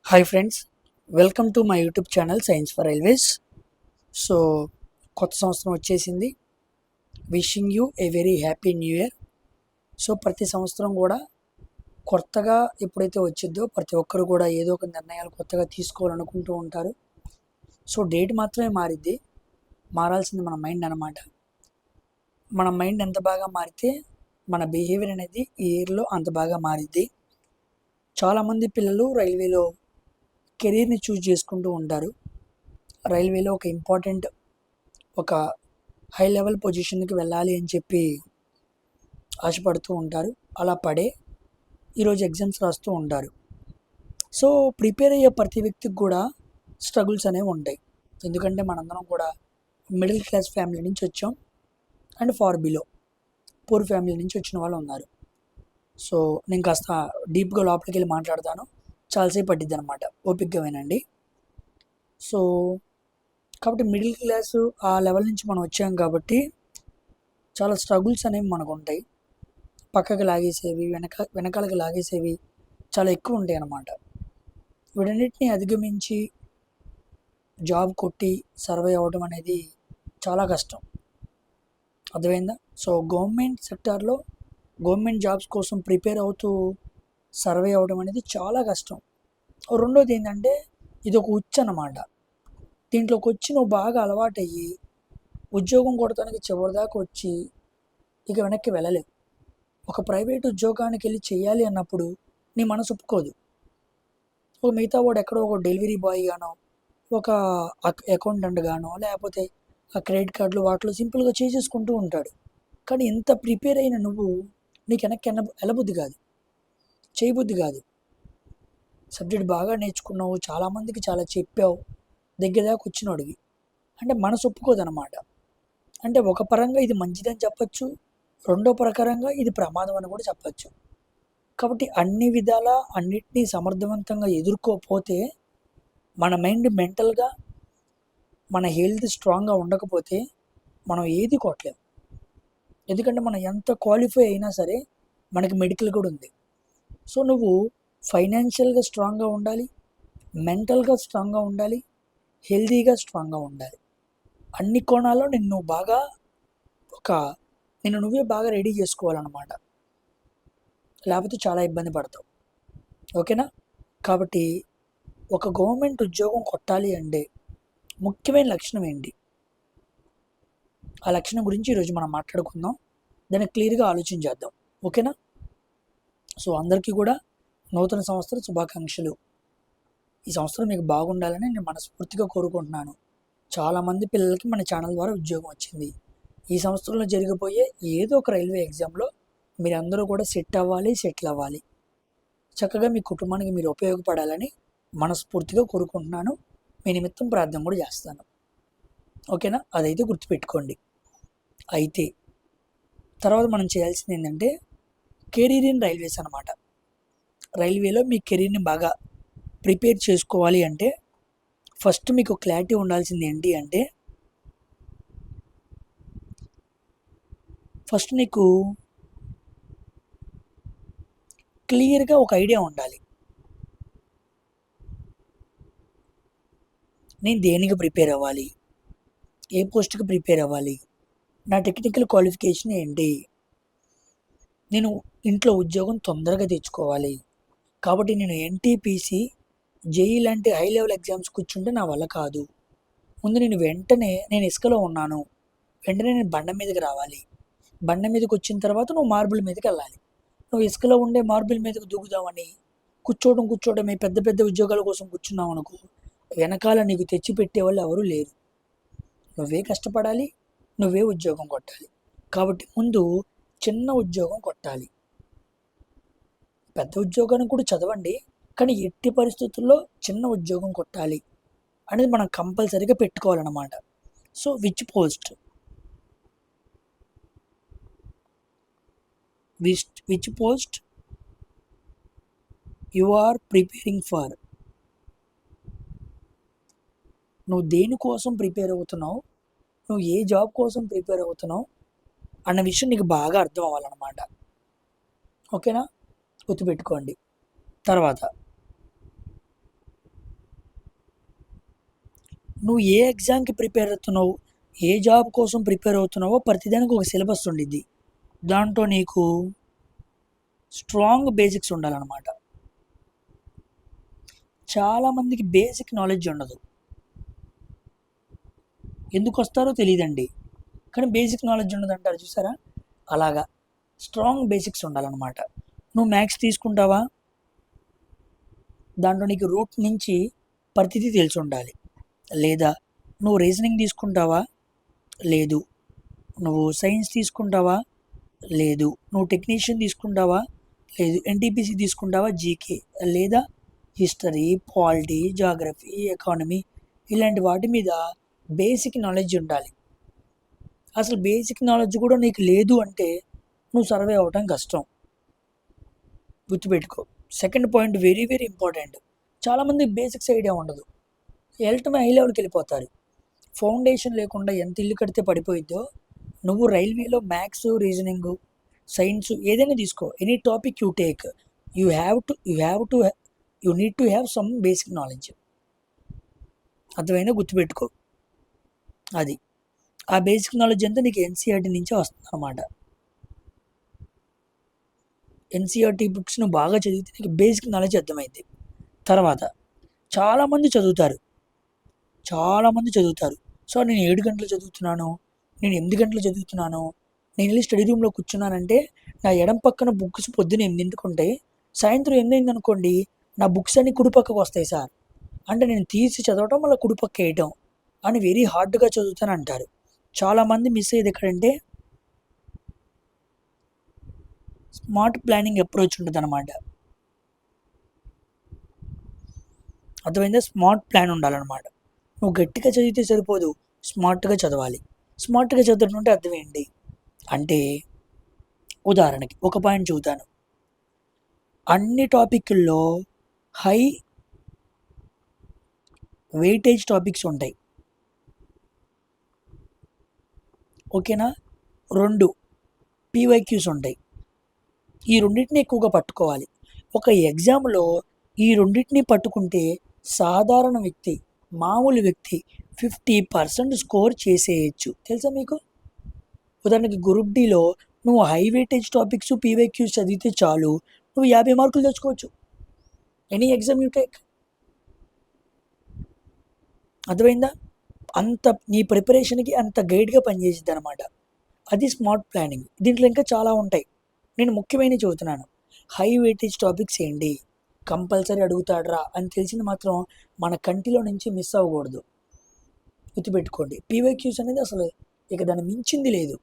Hi friends, welcome to my YouTube channel science for railways. So కొత్త సంవత్సరం వచ్చేసింది. Wishing you a very happy new year. So ప్రతి సంవత్సరం కూడా కొత్తగా ఎప్పుడైతే వచ్చిద్దో ప్రతి ఒక్కరు కూడా ఏదో ఒక నిర్ణయాలు కొత్తగా తీసుకోవాలనుకుంటూ ఉంటారు. సో డేట్ మాత్రమే మారిద్ది, మారాల్సింది మన మైండ్ అన్నమాట. మన మైండ్ ఎంత బాగా మారితే మన బిహేవియర్ అనేది ఈ ఇయర్లో అంత బాగా మారిద్ది. చాలామంది పిల్లలు రైల్వేలో కెరీర్ని చూజ్ చేసుకుంటూ ఉంటారు. రైల్వేలో ఒక ఇంపార్టెంట్ ఒక హై లెవెల్ పొజిషన్కి వెళ్ళాలి అని చెప్పి ఆశపడుతూ ఉంటారు. అలా పడే ఈరోజు ఎగ్జామ్స్ రాస్తూ ఉంటారు. సో ప్రిపేర్ అయ్యే ప్రతి వ్యక్తికి కూడా స్ట్రగుల్స్ అనేవి ఉంటాయి. ఎందుకంటే మనందరం కూడా మిడిల్ క్లాస్ ఫ్యామిలీ నుంచి వచ్చాం and far below poor family నుంచి వచ్చిన వాళ్ళు ఉన్నారు. సో నేను కాస్త డీప్గా లోపలికి వెళ్ళి మాట్లాడతాను, చాలాసేపు పట్టిద్ది అనమాట, ఓపిక్గా వినండి. సో కాబట్టి మిడిల్ క్లాసు ఆ లెవెల్ నుంచి మనం వచ్చాం కాబట్టి చాలా స్ట్రగుల్స్ అనేవి మనకు ఉంటాయి. పక్కకి లాగేసేవి, వెనకాలకి లాగేసేవి చాలా ఎక్కువ ఉంటాయి అన్నమాట. వీటన్నిటిని అధిగమించి జాబ్ కొట్టి సర్వే అవ్వడం అనేది చాలా కష్టం, అర్థమైందా? సో గవర్నమెంట్ సెక్టార్లో గవర్నమెంట్ జాబ్స్ కోసం ప్రిపేర్ అవుతూ సర్వే అవ్వడం అనేది చాలా కష్టం. రెండోది ఏంటంటే ఇది ఒక ఉచ్చు అన్నమాట. దీంట్లోకి వచ్చి నువ్వు బాగా అలవాటయ్యి ఉద్యోగం కొడటానికి చివరిదాకా వచ్చి ఇక వెనక్కి వెళ్ళలేవు. ఒక ప్రైవేట్ ఉద్యోగానికి వెళ్ళి చేయాలి అన్నప్పుడు నీ మనసు ఒప్పుకోదు. ఒక మిగతా వాడు ఎక్కడో ఒక డెలివరీ బాయ్ గానో, ఒక అకౌంటెంట్ గానో, లేకపోతే ఆ క్రెడిట్ కార్డులు వాటిలో సింపుల్గా చేసేసుకుంటూ ఉంటాడు. కానీ ఇంత ప్రిపేర్ అయిన నువ్వు నీకు వెనక్కి వెళ్ళబుద్ధి కాదు, చేయబుద్ధి కాదు. సబ్జెక్ట్ బాగా నేర్చుకున్నావు, చాలామందికి చాలా చెప్పావు, దగ్గర దాకా వచ్చినోడివి అంటే మనసు ఒప్పుకోదన్నమాట. అంటే ఒక పరంగా ఇది మంచిదని చెప్పచ్చు, రెండో ప్రకారంగా ఇది ప్రమాదం అని కూడా చెప్పచ్చు. కాబట్టి అన్ని విధాలా అన్నిటినీ సమర్థవంతంగా ఎదుర్కోపోతే మన మైండ్ మెంటల్గా మన హెల్త్ స్ట్రాంగ్గా ఉండకపోతే మనం ఏది కొట్టలేము. ఎందుకంటే మనం ఎంత క్వాలిఫై అయినా సరే మనకి మెడికల్ కూడా ఉంది. సో నువ్వు ఫైనాన్షియల్గా స్ట్రాంగ్గా ఉండాలి, మెంటల్గా స్ట్రాంగ్గా ఉండాలి, హెల్తీగా స్ట్రాంగ్గా ఉండాలి. అన్ని కోణాల్లో నిన్ను నువ్వే బాగా రెడీ చేసుకోవాలన్నమాట. లేకపోతే చాలా ఇబ్బంది పడతావు. ఓకేనా? కాబట్టి ఒక గవర్నమెంట్ ఉద్యోగం కొట్టాలి అంటే ముఖ్యమైన లక్షణం ఏంటి, ఆ లక్షణం గురించి ఈరోజు మనం మాట్లాడుకుందాం. దాన్ని క్లియర్గా ఆలోచించేద్దాం. ఓకేనా? సో అందరికీ కూడా నూతన సంవత్సర శుభాకాంక్షలు. ఈ సంవత్సరం మీకు బాగుండాలని నేను మనస్ఫూర్తిగా కోరుకుంటున్నాను. చాలామంది పిల్లలకి మన ఛానల్ ద్వారా ఉద్యోగం వచ్చింది. ఈ సంవత్సరంలో జరిగిపోయే ఏదో ఒక రైల్వే ఎగ్జామ్లో మీరందరూ కూడా సెటిల్ అవ్వాలి. చక్కగా మీ కుటుంబానికి మీరు ఉపయోగపడాలని మనస్ఫూర్తిగా కోరుకుంటున్నాను. మీ నిమిత్తం ప్రార్థన కూడా చేస్తాను. ఓకేనా? అదైతే గుర్తుపెట్టుకోండి. అయితే తర్వాత మనం చేయాల్సింది ఏంటంటే కెరీర్ ఇన్ రైల్వేస్ అన్నమాట. రైల్వేలో మీ కెరీర్ని బాగా ప్రిపేర్ చేసుకోవాలి అంటే ఫస్ట్ మీకు క్లారిటీ ఉండాల్సింది ఏంటి అంటే ఫస్ట్ నీకు క్లియర్గా ఒక ఐడియా ఉండాలి. నేను దేనికి ప్రిపేర్ అవ్వాలి, ఏ పోస్ట్కి ప్రిపేర్ అవ్వాలి, నా టెక్నికల్ క్వాలిఫికేషన్ ఏంటి, నేను ఇంట్లో ఉద్యోగం తొందరగా తెచ్చుకోవాలి కాబట్టి నేను ఎన్టీపీసీ, జేఈ లాంటి హై లెవెల్ ఎగ్జామ్స్ కూర్చుంటే నా వల్ల కాదు. ముందు నేను ఇసుకలో ఉన్నాను, వెంటనే నేను బండ మీదకి రావాలి. బండ మీదకి వచ్చిన తర్వాత నువ్వు మార్బుల్ మీదకి వెళ్ళాలి. నువ్వు ఇసుకలో ఉండే మార్బుల్ మీదకి దూకుదామని కూర్చోవడమే పెద్ద పెద్ద ఉద్యోగాల కోసం కూర్చున్నావు అనుకో, వెనకాల నీకు తెచ్చి పెట్టేవాళ్ళు ఎవరూ లేరు. నువ్వే కష్టపడాలి, నువ్వే ఉద్యోగం కొట్టాలి. కాబట్టి ముందు చిన్న ఉద్యోగం కొట్టాలి. పెద్ద ఉద్యోగానికి కూడా చదవండి, కానీ ఎట్టి పరిస్థితుల్లో చిన్న ఉద్యోగం కొట్టాలి అనేది మనం కంపల్సరీగా పెట్టుకోవాలన్నమాట. So which post you are preparing for. నువ్వు దేనికోసం ప్రిపేర్ అవుతున్నావు, నువ్వు ఏ జాబ్ కోసం ప్రిపేర్ అవుతున్నావు అన్న విషయం నీకు బాగా అర్థం అవ్వాలన్నమాట. ఓకేనా? గుర్తుపెట్టుకోండి. తర్వాత నువ్వు ఏ ఎగ్జామ్కి ప్రిపేర్ అవుతున్నావు, ఏ జాబ్ కోసం ప్రిపేర్ అవుతున్నావో ప్రతిదానికి ఒక సిలబస్ ఉండిద్ది. దాంట్లో నీకు స్ట్రాంగ్ బేసిక్స్ ఉండాలన్నమాట. చాలామందికి బేసిక్ నాలెడ్జ్ ఉండదు, ఎందుకు వస్తారో తెలియదండి, కానీ బేసిక్ నాలెడ్జ్ ఉండదు అంటారు చూసారా, అలాగా స్ట్రాంగ్ బేసిక్స్ ఉండాలన్నమాట. నువ్వు మ్యాథ్స్ తీసుకుంటావా, దాంట్లో నీకు రూట్ నుంచి ప్రతిదీ తెలిసి ఉండాలి. లేదా నువ్వు రీజనింగ్ తీసుకుంటావా, లేదు. నువ్వు సైన్స్ తీసుకుంటావా, లేదు. నువ్వు టెక్నీషియన్ తీసుకుంటావా, లేదు. ఎన్టీపీసీ తీసుకుంటావా, జీకే, లేదా హిస్టరీ, పాలిటీ, జాగ్రఫీ, ఎకానమీ, ఇలాంటి వాటి మీద బేసిక్ నాలెడ్జ్ ఉండాలి. అసలు బేసిక్ నాలెడ్జ్ కూడా నీకు లేదు అంటే నువ్వు సర్వే అవ్వటం కష్టం, గుర్తుపెట్టుకో. Second point very very important. చాలామంది బేసిక్స్ ఐడియా ఉండదు, వెళ్ళటమే హై లెవెల్కి వెళ్ళిపోతారు. ఫౌండేషన్ లేకుండా ఎంత ఇల్లు కడితే పడిపోయిద్దో, నువ్వు రైల్వేలో మ్యాథ్స్, రీజనింగ్, సైన్స్ ఏదైనా తీసుకో, any topic you take, you need to have some basic knowledge. అర్థమైనా, గుర్తుపెట్టుకో. అది ఆ బేసిక్ నాలెడ్జ్ అంతా నీకు ఎన్సీఆర్టీ నుంచే వస్తుంది అన్నమాట. ఎన్సీఆర్టీ బుక్స్ నువ్వు బాగా చదివితే నీకు బేసిక్ నాలెడ్జ్ అర్థమైంది. తర్వాత చాలామంది చదువుతారు. సో నేను 7 గంటలు చదువుతున్నాను, నేను 8 గంటలు చదువుతున్నాను, నేను వెళ్ళి స్టడీ రూమ్లో కూర్చున్నానంటే నా ఎడం పక్కన బుక్స్ పొద్దున్న 8ంటికి ఉంటాయి, సాయంత్రం 8 అనుకోండి నా బుక్స్ అన్ని కుడిపక్కకు వస్తాయి సార్ అంటే నేను తీసి చదవటం మళ్ళీ కుడిపక్క వేయటం అని వెరీ హార్డ్గా చదువుతాను అంటారు. చాలామంది మిస్ అయ్యేది ఎక్కడంటే స్మార్ట్ ప్లానింగ్ అప్రోచ్ ఉంటుంది అన్నమాట. అర్థమైందా, స్మార్ట్ ప్లాన్ ఉండాలన్నమాట. నువ్వు గట్టిగా చదివితే సరిపోదు, స్మార్ట్గా చదవాలి. స్మార్ట్గా చదవడం అంటే అర్థం ఏంటి అంటే, ఉదాహరణకి ఒక పాయింట్ చెబుతాను. అన్ని టాపిక్ల్లో హై వెయిటేజ్ టాపిక్స్ ఉంటాయి, ఓకేనా. 2 పీవైక్యూస్ ఉంటాయి. ఈ రెండింటిని ఎక్కువగా పట్టుకోవాలి. ఒక ఎగ్జామ్లో ఈ రెండింటిని పట్టుకుంటే సాధారణ వ్యక్తి, మామూలు వ్యక్తి 50% స్కోర్ చేసేయచ్చు, తెలుసా మీకు. ఉదాహరణకి గ్రూప్ డిలో నువ్వు హై వెయిటేజ్ టాపిక్స్, పీవైక్యూస్ చదివితే చాలు, నువ్వు 50 మార్కులు తెచ్చుకోవచ్చు, ఎనీ ఎగ్జామ్ యూ టేక్. అర్థమైందా, అంత నీ ప్రిపరేషన్కి అంత గైడ్గా పనిచేసిద్ది అనమాట. అది స్మార్ట్ ప్లానింగ్. దీంట్లో ఇంకా చాలా ఉంటాయి, నేను ముఖ్యమైనవి చెబుతున్నాను. హై వెయిటేజ్ టాపిక్స్ ఏంటి, కంపల్సరీ అడుగుతాడ్రా అని తెలిసింది మాత్రం మన కంటిలో నుంచి మిస్ అవ్వకూడదు, గుర్తుపెట్టుకోండి. పీవైక్యూస్ అనేది అసలు ఇక దాన్ని మించింది లేదు,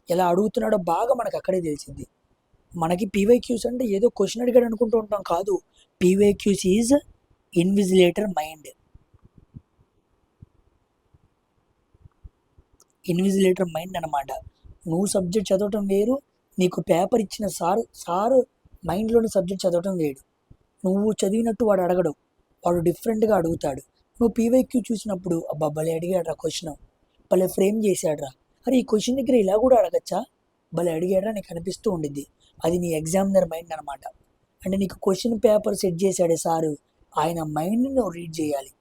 ఎలా అడుగుతున్నాడో బాగా మనకు అక్కడే తెలిసింది. మనకి పీవైక్యూస్ అంటే ఏదో క్వశ్చన్ అడిగాడు అనుకుంటూ ఉంటాం, కాదు. PYQs is invigilator mind. Invigilator mind అనమాట. నువ్వు సబ్జెక్ట్ చదవటం వేరు, నీకు పేపర్ ఇచ్చిన సారు మైండ్లోని సబ్జెక్ట్ చదవటం వేరు. నువ్వు చదివినట్టు వాడు అడగడు, వాడు డిఫరెంట్గా అడుగుతాడు. నువ్వు పీవైక్యూ చూసినప్పుడు అబ్బా భలే అడిగాడ్రా క్వశ్చన్, భలే ఫ్రేమ్ చేశాడ్రా, అరే ఈ క్వశ్చన్ దగ్గర ఇలా కూడా అడగచ్చా, భలే అడిగాడ్రా నీకు అనిపిస్తూ ఉండిద్ది. అది నీ ఎగ్జామినర్ మైండ్ అనమాట. అంటే నీకు క్వశ్చన్ పేపర్ సెట్ చేశాడే సారు, ఆయన మైండ్ని నువ్వు రీడ్ చేయాలి.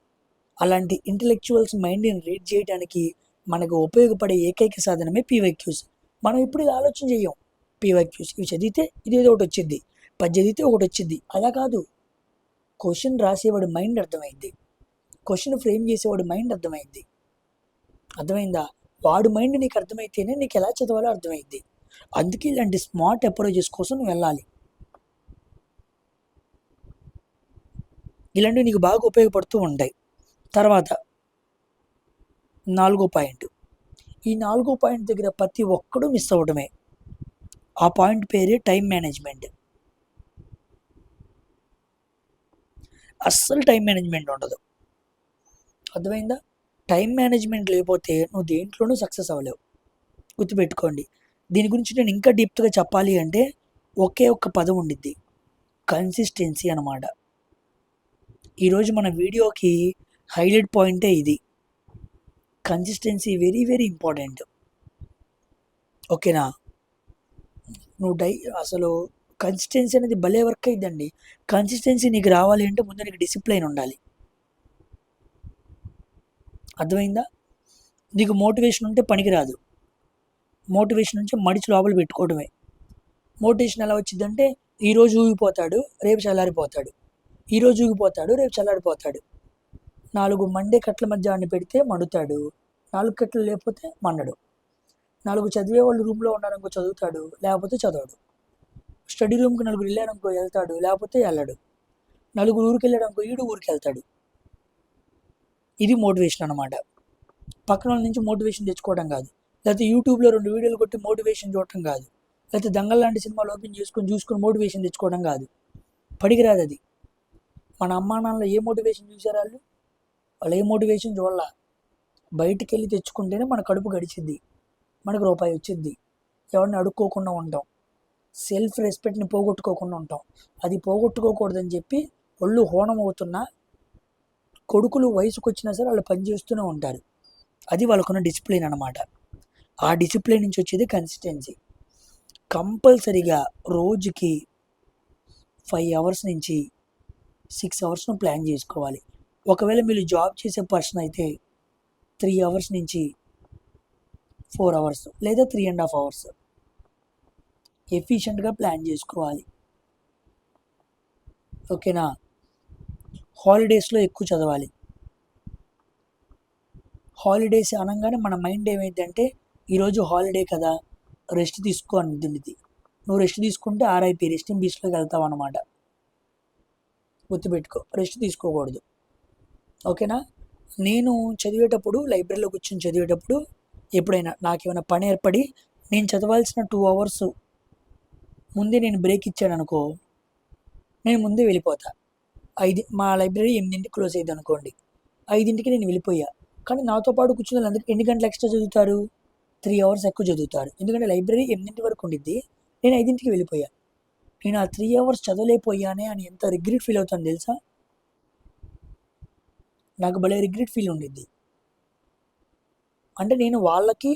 అలాంటి ఇంటలెక్చువల్స్ మైండ్ని రీడ్ చేయడానికి మనకు ఉపయోగపడే ఏకైక సాధనమే పీవైక్యూస్. మనం ఇప్పుడు ఇది ఆలోచన చేయం. పీవైక్యూస్ ఇవి చదివితే ఇదేదో ఒకటి వచ్చింది, 10 చదివితే ఒకటి వచ్చింది, అలా కాదు. క్వశ్చన్ రాసేవాడి మైండ్ అర్థమైంది, క్వశ్చన్ ఫ్రేమ్ చేసేవాడి మైండ్ అర్థమైంది. అర్థమైందా, వాడు మైండ్ నీకు అర్థమైతేనే నీకు ఎలా చదవాలో అర్థమైంది. అందుకే ఇలాంటి స్మార్ట్ అప్రోచెస్ కోసం నువ్వు వెళ్ళాలి. ఇలాంటివి నీకు బాగా ఉపయోగపడుతూ ఉంటాయి. తర్వాత 4వ పాయింట్. ఈ 4వ పాయింట్ దగ్గర ప్రతి ఒక్కడూ మిస్ అవ్వడమే. ఆ పాయింట్ పేరే టైం మేనేజ్మెంట్. అస్సలు టైం మేనేజ్మెంట్ ఉండదు, అర్థమైందా. టైం మేనేజ్మెంట్ లేకపోతే నువ్వు దేంట్లోనూ సక్సెస్ అవ్వలేవు, గుర్తుపెట్టుకోండి. దీని గురించి నేను ఇంకా డీప్గా చెప్పాలి అంటే ఒకే ఒక్క పదం ఉండిద్ది, కన్సిస్టెన్సీ అనమాట. ఈరోజు మన వీడియోకి హైలైట్ పాయింటే ఇది, కన్సిస్టెన్సీ వెరీ వెరీ ఇంపార్టెంట్, ఓకేనా. నువ్వు అసలు కన్సిస్టెన్సీ అనేది భలే వర్క్ అయిద్దండి. కన్సిస్టెన్సీ నీకు రావాలి అంటే ముందు నీకు డిసిప్లైన్ ఉండాలి. అర్థమైందా? నీకు మోటివేషన్ ఉంటే పనికిరాదు. మోటివేషన్ నుంచి మడిచి లోపల పెట్టుకోవడమే. మోటివేషన్ ఎలా వచ్చిందంటే ఈరోజు ఊగిపోతాడు, రేపు చల్లారిపోతాడు. ఈరోజు ఊగిపోతాడు, రేపు చల్లారిపోతాడు. 4 మండే కట్ల మధ్య ఆడిని పెడితే మండుతాడు, 4 కట్లు లేకపోతే మండడు. 4 చదివే వాళ్ళు రూమ్లో ఉన్నారనుకో చదువుతాడు, లేకపోతే చదవడు. స్టడీ రూమ్కి 4 వెళ్ళారనుకో వెళ్తాడు, లేకపోతే వెళ్ళడు. 4 ఊరికి వెళ్ళాడనుకో ఈడు ఊరికి వెళ్తాడు. ఇది మోటివేషన్ అనమాట. పక్కన వాళ్ళ నుంచి మోటివేషన్ తెచ్చుకోవడం కాదు, లేకపోతే యూట్యూబ్లో 2 వీడియోలు కొట్టి మోటివేషన్ చూడటం కాదు, లేకపోతే దంగల్ లాంటి సినిమాలు ఓపెన్ చూసుకొని మోటివేషన్ తెచ్చుకోవడం కాదు. పడికిరాదు అది. మన అమ్మా నాన్నలు ఏ మోటివేషన్ చూసారు? వాళ్ళు ఏ మోటివేషన్ చూడాల. బయటికి వెళ్ళి తెచ్చుకుంటేనే మన కడుపు గడిచిద్ది, మనకు రూపాయి వచ్చింది, ఎవరిని అడుక్కోకుండా ఉంటాం, సెల్ఫ్ రెస్పెక్ట్ని పోగొట్టుకోకుండా ఉంటాం. అది పోగొట్టుకోకూడదని చెప్పి ఒళ్ళు హోనం అవుతున్నా కొడుకులు వయసుకు వచ్చినా సరే వాళ్ళు పనిచేస్తూనే ఉంటారు. అది వాళ్ళకున్న డిసిప్లిన్ అనమాట. ఆ డిసిప్లిన్ నుంచి వచ్చేది కన్సిస్టెన్సీ. కంపల్సరీగా రోజుకి 5 అవర్స్ నుంచి 6 అవర్స్ను ప్లాన్ చేసుకోవాలి. ఒకవేళ మీరు జాబ్ చేసే పర్సన్ అయితే 3 అవర్స్ నుంచి 4 అవర్స్ లేదా 3.5 అవర్స్ ఎఫిషియెంట్గా ప్లాన్ చేసుకోవాలి. ఓకేనా? హాలిడేస్లో ఎక్కువ చదవాలి. హాలిడేస్ అనగానే మన మైండ్ ఏమైందంటే ఈరోజు హాలిడే కదా, రెస్ట్ తీసుకో అనేది. నువ్వు రెస్ట్ తీసుకుంటే ఆర్ఐపి రెస్టింగ్ బీచ్లోకి వెళ్తావు అనమాట. గుర్తుపెట్టుకో, రెస్ట్ తీసుకోకూడదు. ఓకేనా? నేను చదివేటప్పుడు లైబ్రరీలో కూర్చొని చదివేటప్పుడు ఎప్పుడైనా నాకేమైనా పని ఏర్పడి నేను చదవాల్సిన 2 అవర్స్ ముందే నేను బ్రేక్ ఇచ్చాను అనుకో, నేను ముందే వెళ్ళిపోతా. మా లైబ్రరీ 8ంటికి క్లోజ్ అయ్యింది అనుకోండి, 5ంటికి నేను వెళ్ళిపోయా. కానీ నాతో పాటు కూర్చున్న వాళ్ళు ఎన్ని గంటలు ఎక్స్ట్రా చదువుతారు? 3 అవర్స్ ఎక్కువ చదువుతారు. ఎందుకంటే లైబ్రరీ 8ంటి వరకు ఉండిద్ది, నేను 5ంటికి వెళ్ళిపోయా. నేను ఆ 3 అవర్స్ చదవలేకపోయానే అని ఎంత రిగ్రెట్ ఫీల్ అవుతాను తెలుసా? నాకు భలే రిగ్రెట్ ఫీల్ ఉండిద్ది. అంటే నేను వాళ్ళకి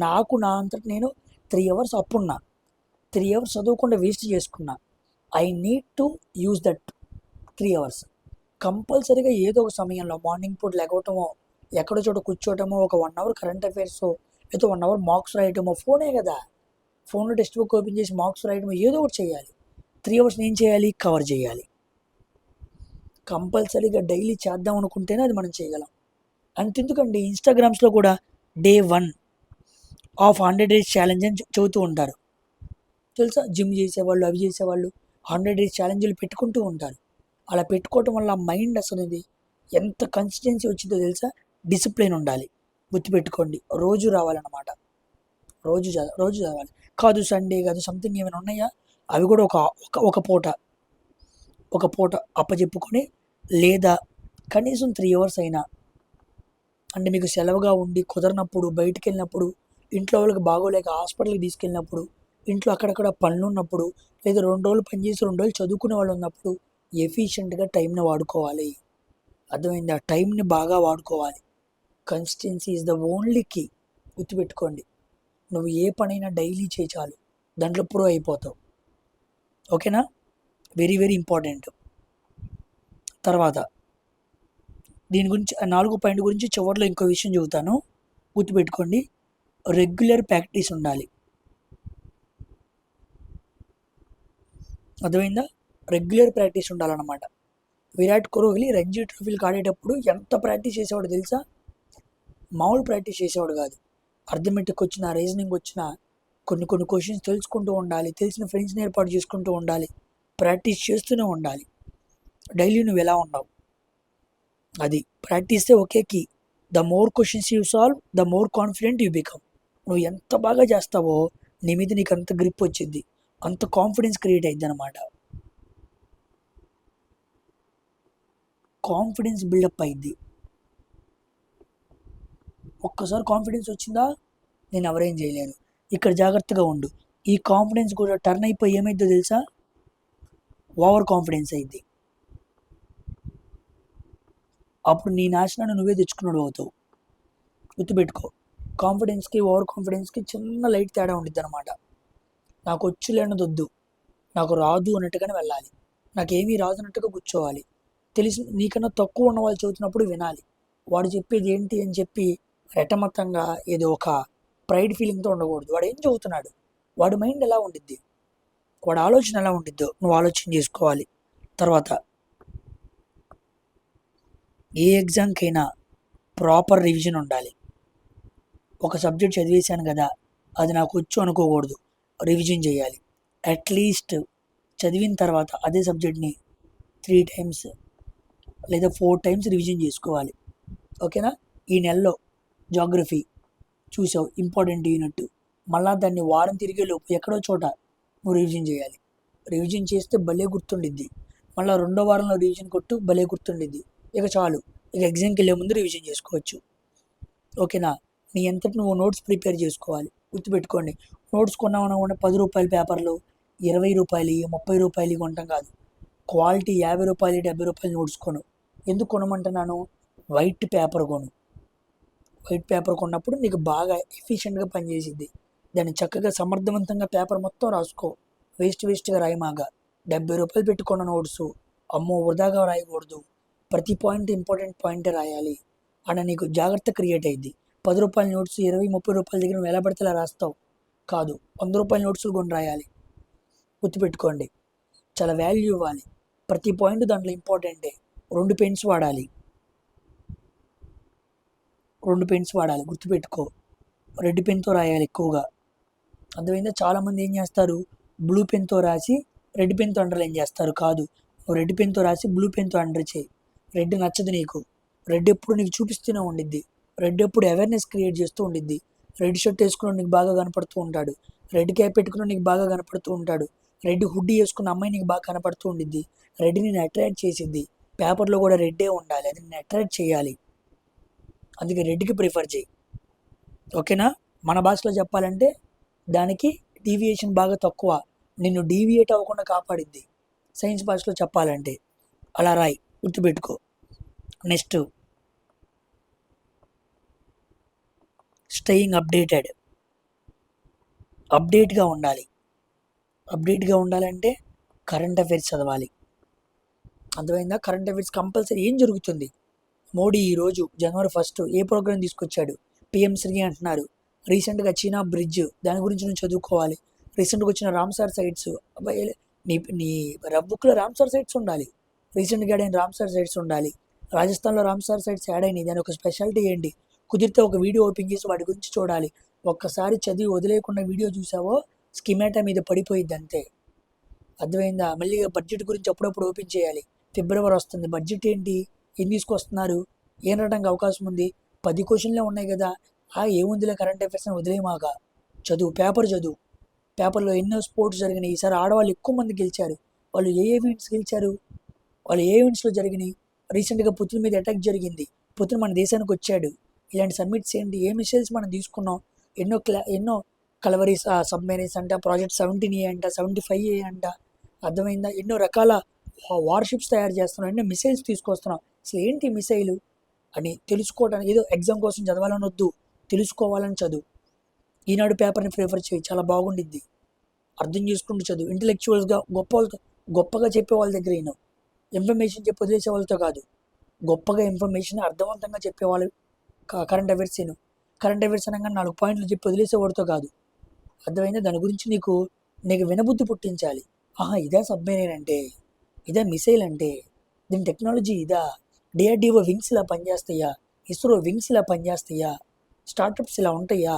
నాకు నా అంతటి నేను 3 అవర్స్ అప్పున్నా, 3 అవర్స్ చదవకుండా వేస్ట్ చేసుకున్నా. I need to use that 3 hours. కంపల్సరీగా ఏదో ఒక సమయంలో మార్నింగ్ పూట లేకపోవటమో, ఎక్కడో చోట కూర్చోవటమో, ఒక 1 అవర్ కరెంట్ అఫైర్స్ లేదా 1 అవర్ మార్క్స్ రాయటమో, ఫోనే కదా, ఫోన్లో టెక్స్ట్ బుక్ ఓపెన్ చేసి మార్క్స్ రాయటమో ఏదో ఒకటి చేయాలి. 3 అవర్స్ నేను చేయాలి, కవర్ చేయాలి. కంపల్సరీగా డైలీ చేద్దాం అనుకుంటేనే అది మనం చేయగలం. అంతెందుకండి, ఇన్స్టాగ్రామ్స్లో కూడా Day 1 ఆఫ్ 100 days ఛాలెంజ్ అని చెబుతూ ఉంటారు తెలుసా? జిమ్ చేసేవాళ్ళు, అవి చేసేవాళ్ళు 100 days ఛాలెంజ్లు పెట్టుకుంటూ ఉంటారు. అలా పెట్టుకోవటం వల్ల మైండ్ అసలు ఇది ఎంత కన్సిస్టెన్సీ వచ్చిందో తెలుసా? డిసిప్లిన్ ఉండాలి. గుర్తుపెట్టుకోండి, రోజు రావాలన్నమాట. రోజు చదవాలి. కాదు సండే కాదు సంథింగ్ ఏమైనా ఉన్నాయా, అవి కూడా ఒక పూట అప్పచెప్పుకొని, లేదా కనీసం 3 అవర్స్ అయినా, అంటే మీకు సెలవుగా ఉండి కుదరనప్పుడు, బయటికి వెళ్ళినప్పుడు, ఇంట్లో వాళ్ళకి బాగోలేక హాస్పిటల్కి తీసుకెళ్ళినప్పుడు, ఇంట్లో అక్కడక్కడ పనులు ఉన్నప్పుడు, లేదా 2 రోజులు పనిచేసి 2 రోజులు చదువుకునే వాళ్ళు ఉన్నప్పుడు ఎఫిషియెంట్గా టైంని వాడుకోవాలి. అర్థమైందా? టైంని బాగా వాడుకోవాలి. Consistency is the only key. గుర్తుపెట్టుకోండి, నువ్వు ఏ పనైనా డైలీ చేయి చాలు, దాంట్లో ప్రో అయిపోతావు. ఓకేనా? Very very important. తర్వాత దీని గురించి 4 పాయింట్ గురించి చివరిలో ఇంకో విషయం చెబుతాను, గుర్తుపెట్టుకోండి. రెగ్యులర్ ప్రాక్టీస్ ఉండాలి. అర్థమైందా? రెగ్యులర్ ప్రాక్టీస్ ఉండాలన్నమాట. విరాట్ కోహ్లీ రంజీ ట్రోఫీలకు ఆడేటప్పుడు ఎంత ప్రాక్టీస్ చేసేవాడు తెలుసా? మామూలు ప్రాక్టీస్ చేసేవాడు కాదు. అర్థమెటిక్ వచ్చినా, రీజనింగ్ వచ్చినా కొన్ని క్వశ్చన్స్ తెలుసుకుంటూ ఉండాలి, తెలిసిన ఫ్రెండ్స్ని ఏర్పాటు చేసుకుంటూ ఉండాలి, ప్రాక్టీస్ చేస్తూనే ఉండాలి. డైలీ నువ్వు ఎలా ఉన్నావు, అది ప్రాక్టీసే ఒకే key. The more questions you solve, the more confident you become. నువ్వు ఎంత బాగా చేస్తావో నీ మీద నీకు అంత గ్రిప్ వచ్చింది, అంత కాన్ఫిడెన్స్ క్రియేట్ అయింది అనమాట. కాన్ఫిడెన్స్ బిల్డప్ అయింది. ఒక్కసారి కాన్ఫిడెన్స్ వచ్చిందా, నేను ఎవరేం చేయలేను. ఇక్కడ జాగ్రత్తగా ఉండు. ఈ కాన్ఫిడెన్స్ కూడా టర్న్ అయిపోయి ఏమైందో తెలుసా? ఓవర్ కాన్ఫిడెన్స్ అయింది. అప్పుడు నీ నాశనాన్ని నువ్వే తెచ్చుకున్నాడు అవుతావు. గుర్తుపెట్టుకో, కాన్ఫిడెన్స్కి ఓవర్ కాన్ఫిడెన్స్కి చిన్న లైట్ తేడా ఉండిద్ది అనమాట. నాకు వచ్చు లేనదొద్దు, నాకు రాదు అన్నట్టుగానే వెళ్ళాలి. నాకేమీ రాదు అన్నట్టుగా కూర్చోవాలి. నీకన్నా తక్కువ ఉన్న వాళ్ళు చదువుతున్నప్పుడు వినాలి. వాడు చెప్పేది ఏంటి అని చెప్పి రెట్టమొత్తంగా ఏదో ఒక ప్రైడ్ ఫీలింగ్తో ఉండకూడదు. వాడు ఏం చదువుతున్నాడు, వాడి మైండ్ ఎలా ఉండిద్ది, వాడి ఆలోచన ఎలా ఉండిద్దో నువ్వు ఆలోచన చేసుకోవాలి. తర్వాత ఏ ఎగ్జామ్కైనా ప్రాపర్ రివిజన్ ఉండాలి. ఒక సబ్జెక్ట్ చదివేశాను కదా అది నాకు వచ్చు అనుకోకూడదు, రివిజన్ చేయాలి. అట్లీస్ట్ చదివిన తర్వాత అదే సబ్జెక్ట్ని 3 టైమ్స్ లేదా 4 టైమ్స్ రివిజన్ చేసుకోవాలి. ఓకేనా? ఈ నెలలో జాగ్రఫీ చూసావు, ఇంపార్టెంట్ యూనిట్, మళ్ళా దాన్ని వారం తిరిగేలోపు ఎక్కడో చోట నువ్వు రివిజన్ చేయాలి. రివిజన్ చేస్తే భలే గుర్తుండిద్ది. మళ్ళీ రెండో వారంలో రివిజన్ కొట్టు, భలే గుర్తుండిద్ది. ఇక చాలు, ఇక ఎగ్జామ్కి వెళ్ళే ముందు రివిజన్ చేసుకోవచ్చు. ఓకేనా? నీ అంతటి నువ్వు నోట్స్ ప్రిపేర్ చేసుకోవాలి. గుర్తుపెట్టుకోండి, నోట్స్ కొన్నామనుకోండి 10 రూపాయల పేపర్లు 20 రూపాయలు 30 రూపాయలు కొంటాం కాదు. క్వాలిటీ 50 రూపాయలు 70 రూపాయలు నోట్స్ కొను. ఎందుకు కొనమంటున్నాను? వైట్ పేపర్ కొను. వైట్ పేపర్ కొన్నప్పుడు నీకు బాగా ఎఫిషియెంట్గా పనిచేసిద్ది. దాన్ని చక్కగా సమర్థవంతంగా పేపర్ మొత్తం రాసుకో. వేస్ట్గా రాయమాగా. 70 రూపాయలు పెట్టుకున్న నోట్స్ అమ్మో వృధాగా రాయకూడదు. ప్రతి పాయింట్ ఇంపార్టెంట్ పాయింటే రాయాలి అని నీకు జాగ్రత్త క్రియేట్ అయ్యిద్ది. 10 రూపాయల నోట్స్ 20-30 రూపాయల దగ్గర నువ్వు ఎలా పడితే అలా రాస్తావు కాదు. 100 రూపాయల నోట్స్లు కొని రాయాలి. గుర్తుపెట్టుకోండి, చాలా వాల్యూ ఇవ్వాలి. ప్రతి పాయింట్ దాంట్లో ఇంపార్టెంటే. 2 పెన్స్ వాడాలి. 2 పెన్స్ వాడాలి, గుర్తుపెట్టుకో. రెడ్ పెన్తో రాయాలి ఎక్కువగా. అర్థమైందా? చాలామంది ఏం చేస్తారు, బ్లూ పెన్తో రాసి రెడ్ పెన్తో అండర్లైన్ చేస్తారు. కాదు, నువ్వు రెడ్ పెన్తో రాసి బ్లూ పెన్తో అండర్ చేయి. రెడ్ నచ్చదు నీకు. రెడ్ ఎప్పుడు నీకు చూపిస్తూనే ఉండిద్ది. రెడ్ ఎప్పుడు అవేర్నెస్ క్రియేట్ చేస్తూ ఉండిద్ది. రెడ్ షర్ట్ వేసుకుని నీకు బాగా కనపడుతూ ఉంటాడు. రెడ్ క్యాప్ పెట్టుకుని నీకు బాగా కనపడుతూ ఉంటాడు. రెడ్ హుడ్డీ వేసుకున్న అమ్మాయి నీకు బాగా కనపడుతూ ఉండిద్ది. రెడ్ నేను అట్రాక్ట్ చేసిద్ది. పేపర్లో కూడా రెడ్డే ఉండాలి, అది నేను అట్రాక్ట్ చేయాలి. అందుకే రెడ్కి ప్రిఫర్ చేయి. ఓకేనా? మన భాషలో చెప్పాలంటే దానికి డీవియేషన్ బాగా తక్కువ, నిన్ను డీవియేట్ అవ్వకుండా కాపాడిద్ది. సైన్స్ భాషలో చెప్పాలంటే అలా రాయి, గుర్తుపెట్టుకో. Next, staying updated. అప్డేట్గా ఉండాలి. అప్డేట్గా ఉండాలంటే కరెంట్ అఫైర్స్ చదవాలి. అర్థమైందా? Current affairs compulsory. ఏం జరుగుతుంది, మోడీ ఈరోజు January 1 ఏ ప్రోగ్రామ్ తీసుకొచ్చాడు, PM3 అంటున్నారు. రీసెంట్గా చీనా బ్రిడ్జ్, దాని గురించి నువ్వు చదువుకోవాలి. రీసెంట్గా వచ్చిన రామ్సార్ సైట్స్, నీ రఫ్ బుక్లో రామ్సార్ సైట్స్ ఉండాలి. రీసెంట్గా యాడ్ అయిన రామ్సార్ సైట్స్ ఉండాలి. రాజస్థాన్లో రామ్సార్ సైట్స్ యాడ్ అయినాయి, దాని ఒక స్పెషాలిటీ ఏంటి, కుదిరితే ఒక వీడియో ఓపెన్ చేసి వాటి గురించి చూడాలి. ఒక్కసారి చదివి వదిలేకుండా వీడియో చూసావో స్కిమాటా మీద పడిపోయిద్ది అంతే. అర్థమైందా? మళ్ళీ బడ్జెట్ గురించి అప్పుడప్పుడు ఓపెన్ చేయాలి. ఫిబ్రవరి వస్తుంది, బడ్జెట్ ఏంటి, ఏం తీసుకొస్తున్నారు, ఏం రావడానికి అవకాశం ఉంది, 10 క్వశ్చన్లే ఉన్నాయి కదా, ఏముందిలే కరెంట్ అఫైర్స్ అని వదిలేమాక. చదువు, పేపర్ చదువు. పేపర్లో ఎన్నో స్పోర్ట్స్ జరిగినాయి. ఈసారి ఆడవాళ్ళు ఎక్కువ మంది గెలిచారు. వాళ్ళు ఏ ఈవెంట్స్ గెలిచారు, వాళ్ళు ఏ ఈవెంట్స్లో జరిగినాయి. రీసెంట్గా పుతిన్ మీద అటాక్ జరిగింది, పుతిన్ మన దేశానికి వచ్చాడు. ఇలాంటి సబ్మిట్స్ ఏంటి, ఏ మిసైల్స్ మనం తీసుకున్నాం, ఎన్నో కలవరీస్ సబ్మెరీన్స్ అంట, ప్రాజెక్ట్ 17A అంట, 75A అంట. అర్థమైందా? ఎన్నో రకాల వార్షిప్స్ తయారు చేస్తున్నాం, ఎన్నో మిసైల్స్ తీసుకొస్తున్నాం. అసలు ఏంటి మిసైలు అని తెలుసుకోవడానికి, ఏదో ఎగ్జామ్ కోసం చదవాలని వద్దు, తెలుసుకోవాలని చదువు. ఈనాడు పేపర్ని ప్రిఫర్ చేయి, చాలా బాగుండిద్ది. అర్థం చేసుకుంటూ చదువు. ఇంటలెక్చువల్స్గా గొప్పగా చెప్పే వాళ్ళ దగ్గర అయినా ఇన్ఫర్మేషన్ చెప్పి వదిలేసే వాళ్ళతో కాదు, గొప్పగా ఇన్ఫర్మేషన్ అర్థవంతంగా చెప్పేవాళ్ళు కరెంట్ అఫైర్స్ నేను. కరెంట్ అఫైర్స్ అనగా 4 పాయింట్లు చెప్పి వదిలేసేవాడితో కాదు. అర్థమైందా? దాని గురించి నీకు వినబుద్ధి పుట్టించాలి. ఇదా సబ్మెరైన్ అంటే, ఇదా మిసైల్ అంటే, దీని టెక్నాలజీ ఇదా, DRDO వింగ్స్ ఇలా పనిచేస్తాయా, ఇస్రో వింగ్స్ ఇలా పనిచేస్తాయా, స్టార్టప్స్ ఇలా ఉంటాయా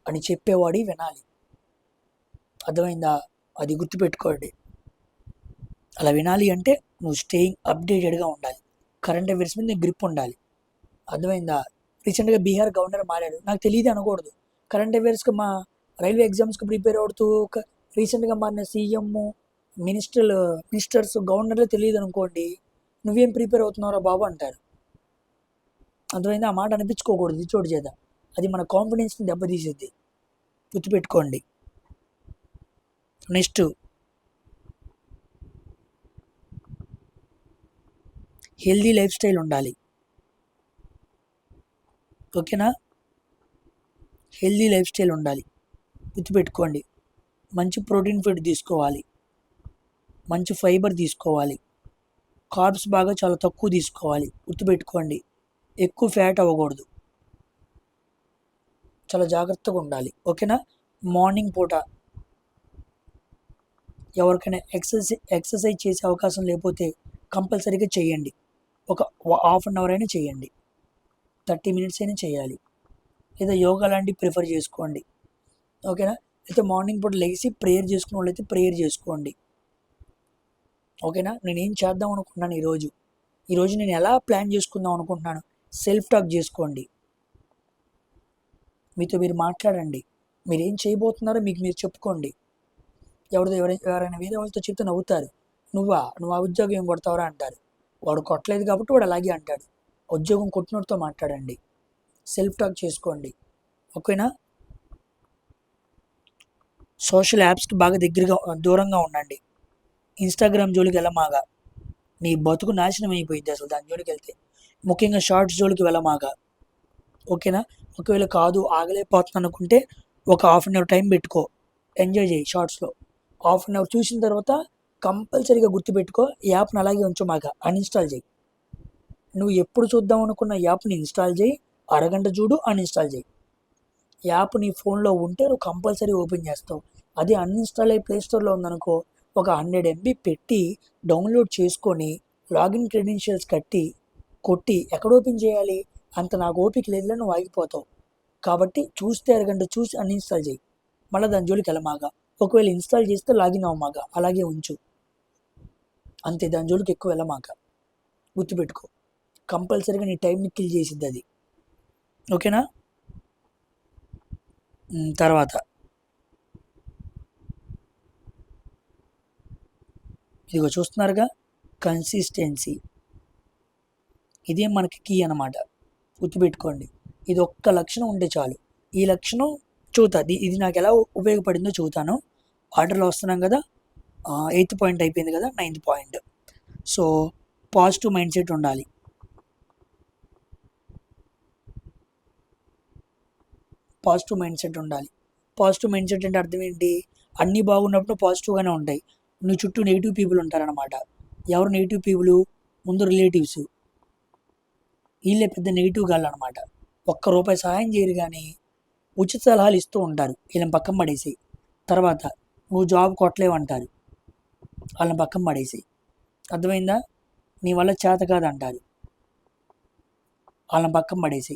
అని చెప్పేవాడి వినాలి. అర్థమైందా? అది గుర్తుపెట్టుకోండి. అలా వినాలి అంటే నువ్వు స్టేయింగ్ అప్డేటెడ్గా ఉండాలి. కరెంట్ అఫైర్స్ మీద నీకు గ్రిప్ ఉండాలి. అర్థమైందా? రీసెంట్గా బీహార్ గవర్నర్ మారాడు, నాకు తెలియదు అనకూడదు. కరెంట్ అఫైర్స్కి మా రైల్వే ఎగ్జామ్స్కి ప్రిపేర్ అవుతూ రీసెంట్గా మారిన సీఎం, మినిస్టర్స్, గవర్నర్లే తెలియదు అనుకోండి, నువ్వేం ప్రిపేర్ అవుతున్నావురా బాబు అంటారు. అర్థమైందా? ఆ మాట అనిపించుకోకూడదు చోటు చేత, అది మన కాన్ఫిడెన్స్ని దెబ్బతీసిద్ది. గుర్తుపెట్టుకోండి. నెక్స్ట్, హెల్దీ లైఫ్ స్టైల్ ఉండాలి. ఓకేనా? హెల్దీ లైఫ్ స్టైల్ ఉండాలి, గుర్తుపెట్టుకోండి. మంచి ప్రోటీన్ ఫుడ్ తీసుకోవాలి, మంచి ఫైబర్ తీసుకోవాలి, కార్బ్స్ బాగా చాలా తక్కువ తీసుకోవాలి. గుర్తుపెట్టుకోండి. ఎక్కువ ఫ్యాట్ అవ్వకూడదు, చాలా జాగ్రత్తగా ఉండాలి. ఓకేనా. మార్నింగ్ పూట ఎవరికైనా ఎక్సర్సైజ్ చేసే అవకాశం లేకపోతే కంపల్సరీగా చేయండి. ఒక హాఫ్ అన్ అవర్ అయినా చేయండి, 30 మినిట్స్ అయినా చేయాలి. లేదా యోగా లాంటివి ప్రిఫర్ చేసుకోండి. ఓకేనా. అయితే మార్నింగ్ పూట లేచి ప్రేయర్ చేసుకునే వాళ్ళైతే ప్రేయర్ చేసుకోండి. ఓకేనా. నేనేం చేద్దాం అనుకుంటున్నాను ఈరోజు నేను ఎలా ప్లాన్ చేసుకుందాం అనుకుంటున్నాను, సెల్ఫ్ టాక్ చేసుకోండి. మీతో మీరు మాట్లాడండి. మీరు ఏం చేయబోతున్నారో మీకు మీరు చెప్పుకోండి. ఎవరైనా వేరే వాళ్ళతో చెప్తే నవ్వుతారు. నువ్వు ఆ ఉద్యోగం ఏం కొడతావరా అంటారు. వాడు కొట్టలేదు కాబట్టి వాడు అలాగే అంటాడు. ఉద్యోగం కొట్టినోడితో మాట్లాడండి, సెల్ఫ్ టాక్ చేసుకోండి. ఓకేనా. సోషల్ యాప్స్కి బాగా దూరంగా ఉండండి. ఇన్స్టాగ్రామ్ జోలికి వెళ్ళమాగా, నీ బతుకు నాశనం అయిపోయింది అసలు దాని జోలికి వెళ్తే. ముఖ్యంగా షార్ట్స్ జోలికి వెళ్ళమాగా. ఓకేనా. ఒకవేళ కాదు ఆగలేకపోతున్నాను అనుకుంటే ఒక హాఫ్ అన్ అవర్ టైం పెట్టుకో, ఎంజాయ్ చేయి షార్ట్స్లో. హాఫ్ అన్ అవర్ చూసిన తర్వాత కంపల్సరీగా గుర్తుపెట్టుకో, ఈ యాప్ని అలాగే ఉంచమాగా, అన్ఇన్స్టాల్ చేయి. నువ్వు ఎప్పుడు చూద్దాం అనుకున్న యాప్ని ఇన్స్టాల్ చేయి, అరగంట చూడు, అన్ఇన్స్టాల్ చేయి. యాప్ నీ ఫోన్లో ఉంటే నువ్వు కంపల్సరీ ఓపెన్ చేస్తావు. అది అన్ఇన్స్టాల్ అయ్యి ప్లేస్టోర్లో ఉందనుకో, ఒక 100 MB పెట్టి డౌన్లోడ్ చేసుకొని లాగిన్ క్రెడెన్షియల్స్ కొట్టి ఎక్కడ ఓపెన్ చేయాలి, అంత నాకు ఓపిక లేదులే, నువ్వు ఆగిపోతావు. కాబట్టి చూస్తే అరగంట చూసి అన్ఇన్స్టాల్ చేయి, మళ్ళీ దాని జోలికి వెళ్ళమాగా. ఒకవేళ ఇన్స్టాల్ చేస్తే లాగిన్ అవ్వమాగా, అలాగే ఉంచు. అంతే, దాని జోలికి ఎక్కువ వెళ్ళమాక. గుర్తుపెట్టుకో, కంపల్సరీగా నీ టైంని కిల్ చేసిద్ది అది. ఓకేనా. తర్వాత ఇదిగో చూస్తున్నారుగా, కన్సిస్టెన్సీ, ఇదే మనకి కీ అన్నమాట. గుర్తుపెట్టుకోండి, ఇది ఒక్క లక్షణం ఉంటే చాలు. ఈ లక్షణం ఇది నాకు ఎలా ఉపయోగపడిందో చూతాను. ఆర్డర్లో వస్తున్నాం కదా, 8th పాయింట్ అయిపోయింది కదా, 9th point. So positive mind set ఉండాలి. పాజిటివ్ మైండ్ సెట్ అంటే అర్థం ఏంటి, అన్నీ బాగున్నప్పుడు పాజిటివ్గానే ఉంటాయి. నువ్వు చుట్టూ నెగిటివ్ పీపుల్ ఉంటారనమాట. ఎవరు నెగిటివ్ పీపుల్? ముందు రిలేటివ్స్, వీళ్ళే పెద్ద నెగిటివ్ గాళ్ళు అనమాట. ₹1 సహాయం చేయరు కానీ ఉచిత సలహాలు ఇస్తూ ఉంటారు, వీళ్ళని పక్కన పడేసి. తర్వాత నువ్వు జాబ్ కొట్టలేవంటారు, వాళ్ళని పక్కన పడేసి. అర్థమైందా. నీ వల్ల చేత కాదంటారు, వాళ్ళని పక్కన పడేసి.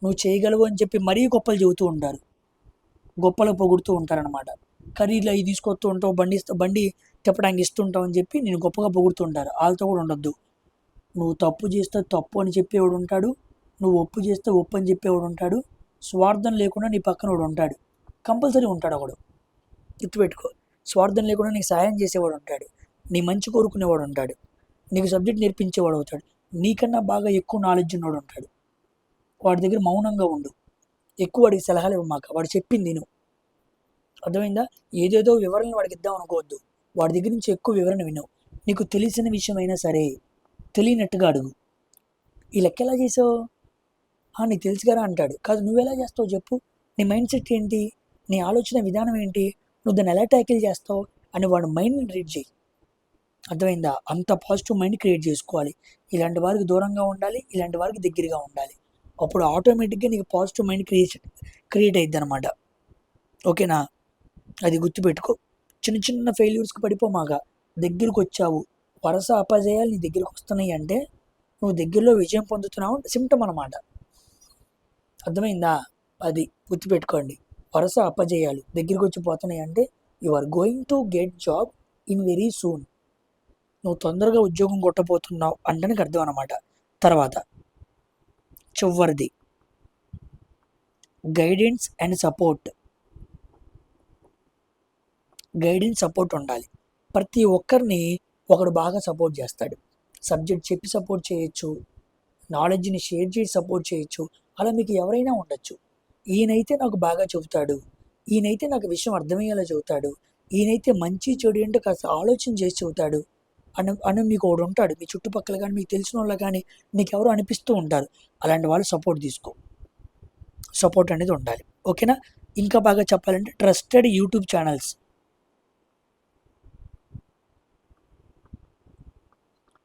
నువ్వు చేయగలవు అని చెప్పి మరీ గొప్పలు చెబుతూ ఉంటారు, గొప్పలు పొగుడుతూ ఉంటారనమాట. ఖరీదులు అవి తీసుకొస్తూ ఉంటావు, బండి తిప్పడానికి ఇస్తుంటావు అని చెప్పి నేను గొప్పగా పొగుడుతూ ఉంటారు. వాళ్ళతో కూడా ఉండొద్దు. నువ్వు తప్పు చేస్తే తప్పు అని చెప్పేవాడు ఉంటాడు, నువ్వు ఒప్పు చేస్తే ఒప్పు అని చెప్పేవాడు ఉంటాడు. స్వార్థం లేకుండా నీ పక్కన వాడు ఉంటాడు, కంపల్సరీ ఉంటాడు ఒకడు. గుర్తుపెట్టుకో, స్వార్థం లేకుండా నీకు సాయం చేసేవాడు ఉంటాడు, నీ మంచి కోరుకునేవాడు ఉంటాడు, నీకు సబ్జెక్ట్ నేర్పించేవాడు అవుతాడు, నీకన్నా బాగా ఎక్కువ నాలెడ్జ్ ఉన్నవాడు ఉంటాడు. వాడి దగ్గర మౌనంగా ఉండు, ఎక్కువ వాడికి సలహాలు ఇవ్వమాక, వాడు చెప్పింది నేను. అర్థమైందా. ఏదేదో వివరణలు వాడికి ఇద్దాం అనుకోవద్దు, వాడి దగ్గర నుంచి ఎక్కువ వివరణ వినవు. నీకు తెలిసిన విషయం అయినా సరే తెలియనట్టుగా అడుగు. ఈ లెక్క ఎలా చేసావు, నీకు తెలుసు కదా అంటాడు. కాదు, నువ్వెలా చేస్తావు చెప్పు, నీ మైండ్ సెట్ ఏంటి, నీ ఆలోచన విధానం ఏంటి, నువ్వు దాన్ని ఎలా ట్యాకిల్ చేస్తావు అని వాడు మైండ్ని రీడ్ చేయి. అర్థమైందా. అంత పాజిటివ్ మైండ్ క్రియేట్ చేసుకోవాలి. ఇలాంటి వారికి దూరంగా ఉండాలి, ఇలాంటి వారికి దగ్గరగా ఉండాలి. అప్పుడు ఆటోమేటిక్గా నీకు పాజిటివ్ మైండ్ క్రియేట్ అయ్యిద్ది అనమాట. ఓకేనా. అది గుర్తుపెట్టుకో. చిన్న చిన్న ఫెయిల్యూర్స్కి పడిపోమాగా, దగ్గరకు వచ్చావు, వరుస అపజయాలు నీ దగ్గరకు వస్తున్నాయి అంటే నువ్వు దగ్గరలో విజయం పొందుతున్నావు సిమ్టమ్ అనమాట. అర్థమైందా. అది గుర్తుపెట్టుకోండి, వరుస అపజయాలు దగ్గరికి వచ్చి పోతున్నాయి అంటే you are going to get job in very soon. నువ్వు తొందరగా ఉద్యోగం కొట్టబోతున్నావు అంటే అర్థం అనమాట. తర్వాత చివరిది గైడెన్స్ అండ్ సపోర్ట్. సపోర్ట్ ఉండాలి. ప్రతి ఒక్కరిని ఒకడు బాగా సపోర్ట్ చేస్తాడు. సబ్జెక్ట్ చెప్పి సపోర్ట్ చేయొచ్చు, నాలెడ్జ్ని షేర్ చేసి సపోర్ట్ చేయొచ్చు. అలా మీకు ఎవరైనా ఉండొచ్చు. ఈయనైతే నాకు బాగా చెబుతాడు, ఈయనైతే నాకు విషయం అర్థమయ్యేలా చెబుతాడు, ఈయనైతే మంచి చెడు ఏంటో కాస్త ఆలోచన చేసి చెబుతాడు అని మీకు ఒకడు ఉంటాడు. మీ చుట్టుపక్కల కానీ మీకు తెలిసిన వాళ్ళు కానీ నీకు ఎవరు అనిపిస్తూ ఉంటారు. అలాంటి వాళ్ళు సపోర్ట్ తీసుకో. సపోర్ట్ అనేది ఉండాలి. ఓకేనా. ఇంకా బాగా చెప్పాలంటే ట్రస్టెడ్ యూట్యూబ్ ఛానల్స్,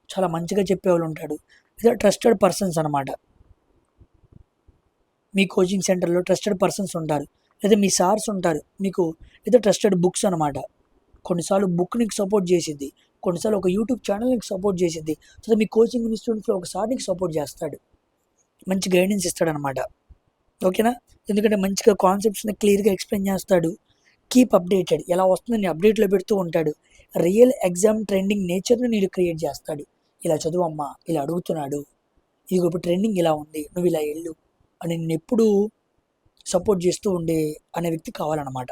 చాలా మంచిగా చెప్పేవాళ్ళు ఉంటాడు. ఇదే ట్రస్టెడ్ పర్సన్స్ అనమాట. మీ కోచింగ్ సెంటర్లో ట్రస్టెడ్ పర్సన్స్ ఉంటారు, లేదా మీ సార్స్ ఉంటారు మీకు, లేదా ట్రస్టెడ్ బుక్స్ అనమాట. కొన్నిసార్లు బుక్ నీకు సపోర్ట్ చేసిద్ది, కొన్నిసార్లు ఒక యూట్యూబ్ ఛానల్ నీకు సపోర్ట్ చేసిద్ది, లేదా మీ కోచింగ్ ఇన్స్టిట్యూట్స్లో ఒకసారి నీకు సపోర్ట్ చేస్తాడు, మంచి గైడెన్స్ ఇస్తాడనమాట. ఓకేనా? ఎందుకంటే మంచిగా కాన్సెప్ట్స్ని క్లియర్గా ఎక్స్ప్లెయిన్ చేస్తాడు. కీప్ అప్డేటెడ్, ఎలా వస్తుందో నీ అప్డేట్లో పెడుతూ ఉంటాడు. రియల్ ఎగ్జామ్ ట్రెండింగ్ నేచర్ని నీళ్ళు క్రియేట్ చేస్తాడు. ఇలా చదువమ్మా, ఇలా అడుగుతున్నాడు, ఇది ఇప్పుడు ట్రెండింగ్ ఇలా ఉంది, నువ్వు ఇలా వెళ్ళు అని నేను ఎప్పుడూ సపోర్ట్ చేస్తూ ఉండే అనే వ్యక్తి కావాలన్నమాట.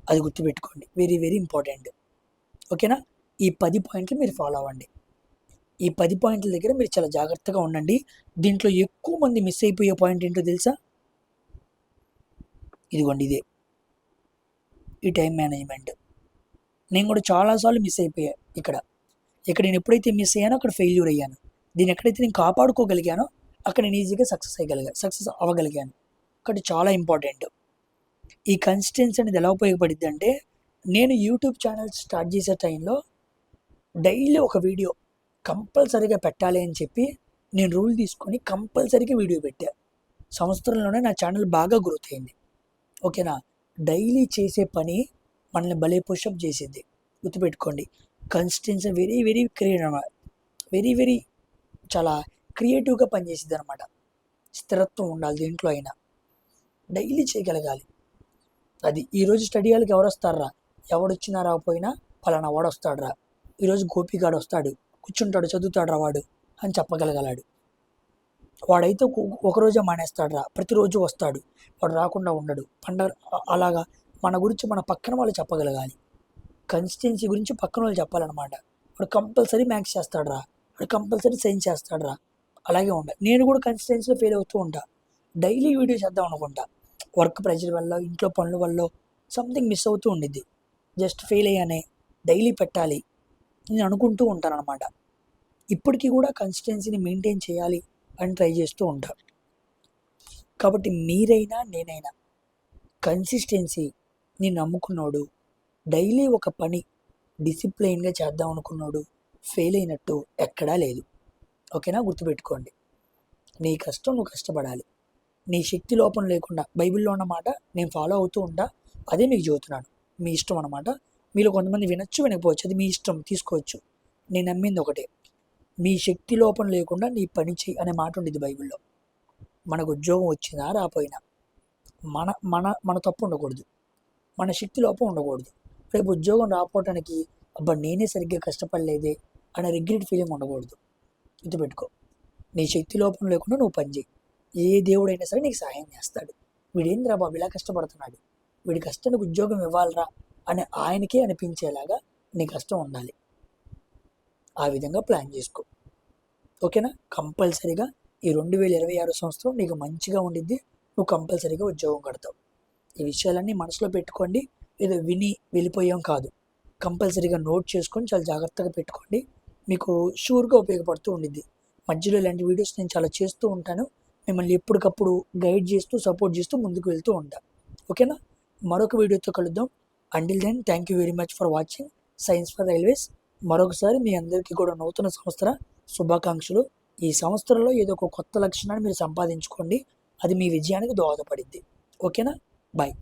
అది గుర్తుపెట్టుకోండి, వెరీ వెరీ ఇంపార్టెంట్. ఓకేనా? ఈ 10 పాయింట్లు మీరు ఫాలో అవ్వండి. ఈ 10 పాయింట్ల దగ్గర మీరు చాలా జాగ్రత్తగా ఉండండి. దీంట్లో ఎక్కువ మంది మిస్ అయిపోయే పాయింట్ ఏంటో తెలుసా? ఇదిగోండి, ఇదే ఈ టైం మేనేజ్మెంట్. నేను కూడా చాలాసార్లు మిస్ అయిపోయా. ఇక్కడ నేను ఎప్పుడైతే మిస్ అయ్యానో అక్కడ ఫెయిల్యూర్ అయ్యాను. దీన్ని ఎక్కడైతే నేను కాపాడుకోగలిగానో అక్కడ నేను ఈజీగా సక్సెస్ అవ్వగలిగాను. కాబట్టి చాలా ఇంపార్టెంట్. ఈ కన్సిస్టెన్సీ అనేది ఎలా ఉపయోగపడుద్ది అంటే, నేను యూట్యూబ్ ఛానల్ స్టార్ట్ చేసే టైంలో డైలీ ఒక వీడియో కంపల్సరీగా పెట్టాలి అని చెప్పి నేను రూల్ తీసుకొని కంపల్సరీగా వీడియో పెట్టా. సంవత్సరంలోనే నా ఛానల్ బాగా గ్రోత్ అయింది. ఓకేనా? డైలీ చేసే పని మనల్ని భలే పుషప్ చేసేది. గుర్తుపెట్టుకోండి, consistency very very very very చాలా క్రియేటివ్గా పనిచేసేది అనమాట. స్థిరత్వం ఉండాలి దేంట్లో అయినా, డైలీ చేయగలగాలి. అది ఈరోజు స్టడీ హాల్కి ఎవరు వస్తారా, ఎవడొచ్చినా రాకపోయినా పలానా వాడు వస్తాడు రా, ఈరోజు గోపిగాడు వస్తాడు, కూర్చుంటాడు, చదువుతాడు రా వాడు అని చెప్పగలగలాడు. వాడైతే ఒకరోజే మానేస్తాడు రా, ప్రతిరోజు వస్తాడు, వాడు రాకుండా ఉండడు పండగ. అలాగా మన గురించి మన పక్కన వాళ్ళు చెప్పగలగాలి. కన్సిస్టెన్సీ గురించి పక్కన వాళ్ళు చెప్పాలన్నమాట. వాడు కంపల్సరీ మ్యాథ్స్ చేస్తాడు రా, వాడు కంపల్సరీ సైన్స్ చేస్తాడు రా, అలాగే ఉండాలి. నేను కూడా కన్సిస్టెన్సీలో ఫెయిల్ అవుతూ ఉంటా. డైలీ వీడియో చేద్దాం అనుకుంటా, వర్క్ ప్రెషర్ వల్ల, ఇంట్లో పనుల వల్ల సంథింగ్ మిస్ అవుతూ ఉండిద్ది. జస్ట్ ఫెయిల్ అయ్యానే, డైలీ పెట్టాలి నేను అనుకుంటూ ఉంటాను అనమాట. ఇప్పటికీ కూడా కన్సిస్టెన్సీని మెయింటైన్ చేయాలి అని ట్రై చేస్తూ ఉంటా. కాబట్టి మీరైనా నేనైనా కన్సిస్టెన్సీని నమ్ముకున్నాడు, డైలీ ఒక పని డిసిప్లైన్గా చేద్దాం అనుకున్నాడు, ఫెయిల్ అయినట్టు ఎక్కడా లేదు. ఓకేనా? గుర్తుపెట్టుకోండి, నీ కష్టం నువ్వు కష్టపడాలి. నీ శక్తి లోపం లేకుండా, బైబిల్లో ఉన్న మాట నేను ఫాలో అవుతూ ఉంటా, అదే మీకు చెబుతున్నాను. మీ ఇష్టం అనమాట. మీలో కొంతమంది వినొచ్చు, వినకపోవచ్చు, అది మీ ఇష్టం, తీసుకోవచ్చు. నేను నమ్మింది ఒకటే, మీ శక్తి లోపం లేకుండా నీ పని చెయ్యి అనే మాట ఉండేది బైబిల్లో. మనకు ఉద్యోగం వచ్చినా రాపోయినా మన మన మన తప్పు ఉండకూడదు, మన శక్తి లోపం ఉండకూడదు. రేపు ఉద్యోగం రాకపోవటానికి అబ్బా నేనే సరిగ్గా కష్టపడలేదే అనే రిగ్రెట్ ఫీలింగ్ ఉండకూడదు. గుర్తుపెట్టుకో, నీ శక్తి లోపం లేకుండా నువ్వు పని చేయి. ఏ దేవుడైనా సరే నీకు సహాయం చేస్తాడు. వీడేంద్రా బాబు ఇలా కష్టపడుతున్నాడు, వీడి కష్టానికి ఉద్యోగం ఇవ్వాలరా అని ఆయనకే అనిపించేలాగా నీ కష్టం ఉండాలి. ఆ విధంగా ప్లాన్ చేసుకో. ఓకేనా? కంపల్సరీగా ఈ 2026 సంవత్సరం నీకు మంచిగా ఉండిద్ది. నువ్వు కంపల్సరీగా ఉద్యోగం కడతావు. ఈ విషయాలన్నీ మనసులో పెట్టుకోండి. ఏదో విని వెళ్ళిపోయాం కాదు, కంపల్సరీగా నోట్ చేసుకొని చాలా జాగ్రత్తగా పెట్టుకోండి. మీకు షూర్గా ఉపయోగపడుతూ ఉండిద్ది. మధ్యలో ఇలాంటి వీడియోస్ నేను చాలా చేస్తూ ఉంటాను. మిమ్మల్ని ఎప్పటికప్పుడు గైడ్ చేస్తూ, సపోర్ట్ చేస్తూ ముందుకు వెళ్తూ ఉంటాను. ఓకేనా? మరొక వీడియోతో కలుద్దాం. Until then, thank you very much for watching science for railways. మరొకసారి మీ అందరికీ కూడా నూతన సంవత్సర శుభాకాంక్షలు. ఈ సంవత్సరంలో ఏదో ఒక కొత్త లక్షణాన్ని మీరు సంపాదించుకోండి, అది మీ విజయానికి దోహదపడిద్ది. ఓకేనా? బాయ్.